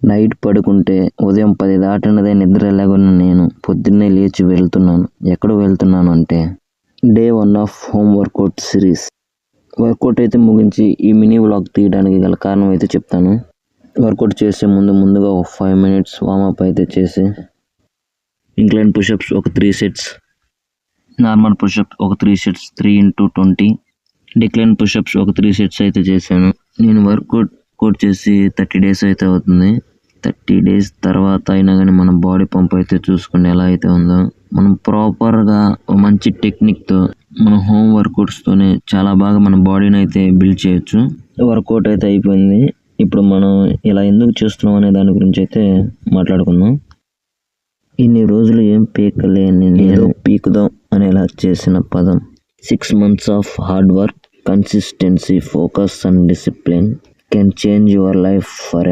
Night పడుకుంటే ఉదయం 10 దాటినదే నిద్ర లేకుండా నేను పొద్దున్నే లేచి వెళ్తున్నాను. ఎక్కడ వెళ్తున్నాను అంటే day 1 of home workout series. Workout అయితే ముగించి ఈ మినీ వ్లాగ్ తీయడానికి గల కారణం అయితే చెప్తాను. వర్కౌట్ చేసే ముందుగా ఒక 5 minutes వార్మప్ అయితే చేసి ఇంక్లైన్ పుషప్స్ ఒక 3 sets, నార్మల్ పుషప్స్ ఒక 3 sets 3x20, డిక్లైన్ పుషప్స్ ఒక 3 sets అయితే చేశాను. నేను వర్కౌట్ చేసి 30 days అయితే అవుతుంది. 30 days తర్వాత అయినా కానీ మన బాడీ పంప్ అయితే చూసుకోండి ఎలా అయితే ఉందో. మనం ప్రాపర్గా మంచి టెక్నిక్తో మన హోమ్ వర్కౌట్స్తోనే చాలా బాగా మన బాడీని అయితే బిల్డ్ చేయొచ్చు. వర్కౌట్ అయితే అయిపోయింది. ఇప్పుడు మనం ఇలా ఎందుకు చేస్తున్నాం అనే దాని గురించి అయితే మాట్లాడుకుందాం. ఇన్ని రోజులు ఏం పీకలేని ఏదో పీకుదాం అనేలా చేసిన పదం 6 months of hard work, consistency, focus and discipline can change your life for